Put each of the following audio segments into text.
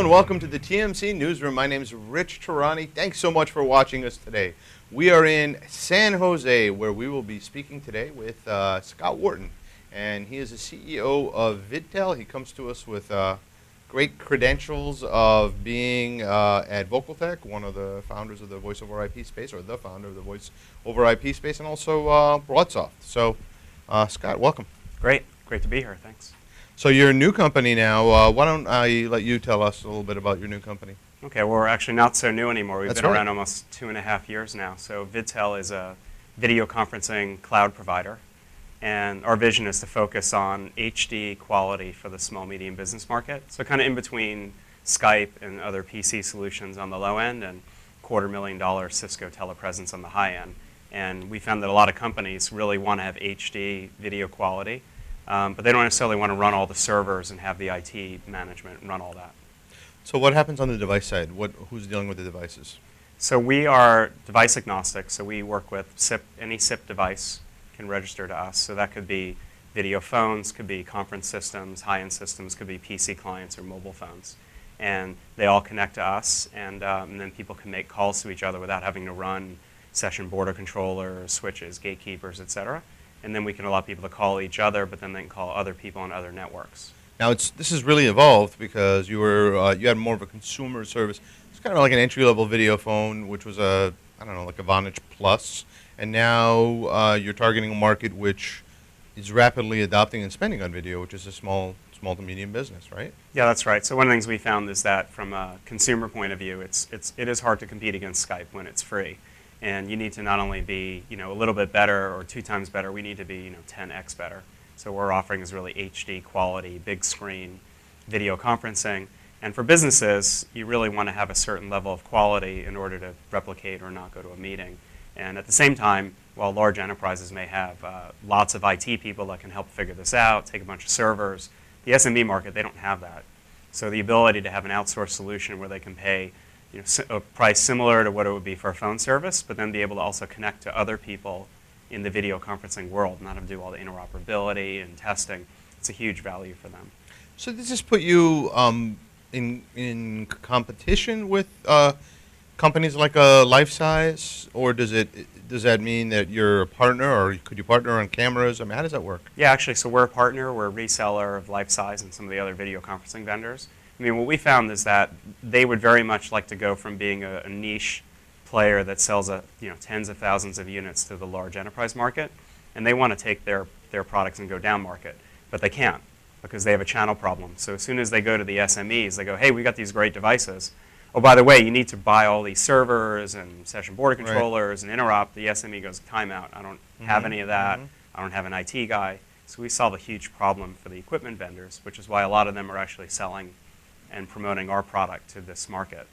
and welcome to the TMC Newsroom. My name is Rich Tarani. Thanks so much for watching us today. We are in San Jose, where we will be speaking today with Scott Wharton, and he is the CEO of Vidtel. He comes to us with great credentials of being at Vocaltech, one of the founders of the voice over IP space, or the founder of the voice over IP space, and also Broadsoft. So, Scott, welcome. Great to be here. Thanks. So you're a new company now. Why don't I let you tell us a little bit about your new company? Okay, well, we're actually not so new anymore. We've That's been right. around almost 2.5 years now. So Vidtel is a video conferencing cloud provider, and our vision is to focus on HD quality for the small, medium business market. So kind of in between Skype and other PC solutions on the low end and $250,000 Cisco telepresence on the high end. And we found that a lot of companies really want to have HD video quality, but they don't necessarily want to run all the servers and have the IT management run all that. So what happens on the device side? Who's dealing with the devices? So we are device agnostic, so we work with any SIP device can register to us. So that could be video phones, could be conference systems, high-end systems, could be PC clients or mobile phones. And they all connect to us, and then people can make calls to each other without having to run session border controllers, switches, gatekeepers, etc. And then we can allow people to call each other, but then they can call other people on other networks. Now this has really evolved because you had more of a consumer service. It's kind of like an entry-level video phone, which was like a Vonage Plus, and now you're targeting a market which is rapidly adopting and spending on video, which is a small to medium business, right? Yeah, that's right. So one of the things we found is that from a consumer point of view, it is hard to compete against Skype when it's free. And you need to not only be, a little bit better or 2 times better, we need to be, 10x better. So what we're offering is really HD quality, big screen, video conferencing. And for businesses, you really want to have a certain level of quality in order to replicate or not go to a meeting. And at the same time, while large enterprises may have lots of IT people that can help figure this out, take a bunch of servers, the SMB market, they don't have that. So the ability to have an outsourced solution where they can pay a price similar to what it would be for a phone service, but then be able to also connect to other people in the video conferencing world, not have to do all the interoperability and testing. It's a huge value for them. So does this put you in competition with companies like LifeSize, or does that mean that you're a partner, or could you partner on cameras? I mean, how does that work? Yeah, actually, so we're a partner. We're a reseller of LifeSize and some of the other video conferencing vendors. I mean, what we found is that they would very much like to go from being a niche player that sells tens of thousands of units to the large enterprise market, and they want to take their products and go down market, but they can't because they have a channel problem. So as soon as they go to the SMEs, they go, hey, we got these great devices. Oh, by the way, you need to buy all these servers and session border controllers and interop. The SME goes, time out. I don't have any of that. I don't have an IT guy. So we solve a huge problem for the equipment vendors, which is why a lot of them are actually selling and promoting our product to this market.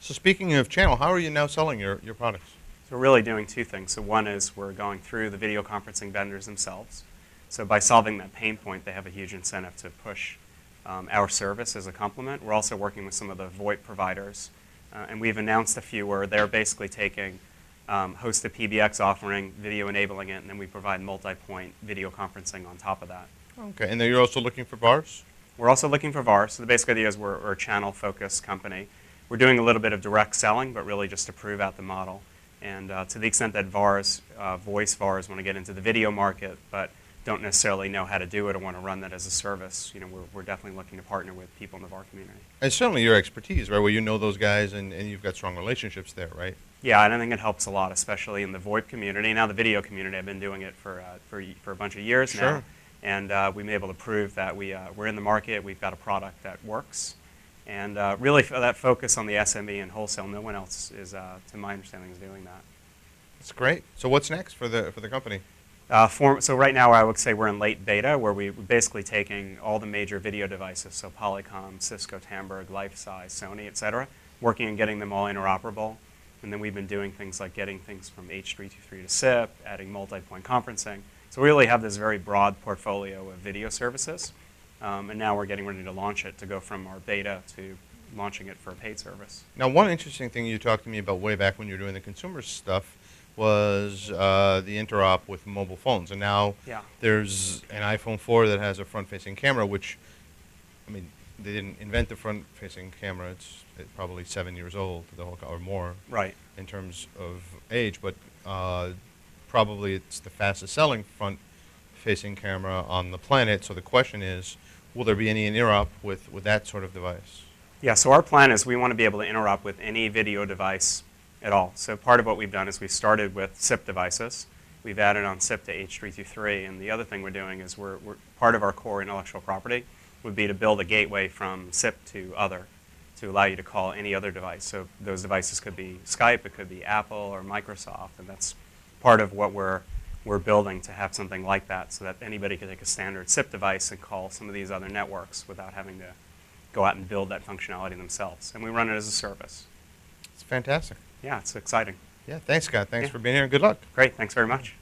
So speaking of channel, how are you now selling your products? So we're really doing 2 things. So one is we're going through the video conferencing vendors themselves. So by solving that pain point, they have a huge incentive to push our service as a complement. We're also working with some of the VoIP providers, and we've announced a few where they're basically taking hosted PBX offering, video enabling it, and then we provide multi-point video conferencing on top of that. Okay, and then you're also looking for VARs? We're also looking for VARs. So the basic idea is we're a channel-focused company. We're doing a little bit of direct selling, but really just to prove out the model. And to the extent that VARs, voice VARs, want to get into the video market, but don't necessarily know how to do it or want to run that as a service, we're definitely looking to partner with people in the VAR community. And certainly your expertise, right, where you know those guys and you've got strong relationships there, right? Yeah, and I think it helps a lot, especially in the VoIP community. Now the video community, I've been doing it for a bunch of years now. And we've been able to prove that we're in the market, we've got a product that works. And really, for that focus on the SME and wholesale, no one else is, to my understanding, is doing that. That's great. So what's next for the company? So right now, I would say we're in late beta, where we're basically taking all the major video devices, so Polycom, Cisco, Tamberg, LifeSize, Sony, et cetera, working on getting them all interoperable. And then we've been doing things like getting things from H323 to SIP, adding multi-point conferencing. So we really have this very broad portfolio of video services. And now we're getting ready to launch it, to go from our beta to launching it for a paid service. Now, one interesting thing you talked to me about way back when you were doing the consumer stuff was the interop with mobile phones. And now there's an iPhone 4 that has a front-facing camera, which, I mean, they didn't invent the front-facing camera. It's probably 7 years old, or more, Right. in terms of age. But probably it's the fastest-selling front-facing camera on the planet. So the question is, will there be any interop with that sort of device? Yeah, so our plan is we want to be able to interop with any video device at all. So part of what we've done is we started with SIP devices. We've added on SIP to H.323, and the other thing we're doing is we're part of our core intellectual property would be to build a gateway from SIP to other to allow you to call any other device. So those devices could be Skype, it could be Apple or Microsoft, and that's part of what we're building to have something like that so that anybody can take a standard SIP device and call some of these other networks without having to go out and build that functionality themselves. And we run it as a service. It's fantastic. Yeah, it's exciting. Yeah, thanks, Scott. Thanks Yeah. for being here, and good luck. Great, thanks very much.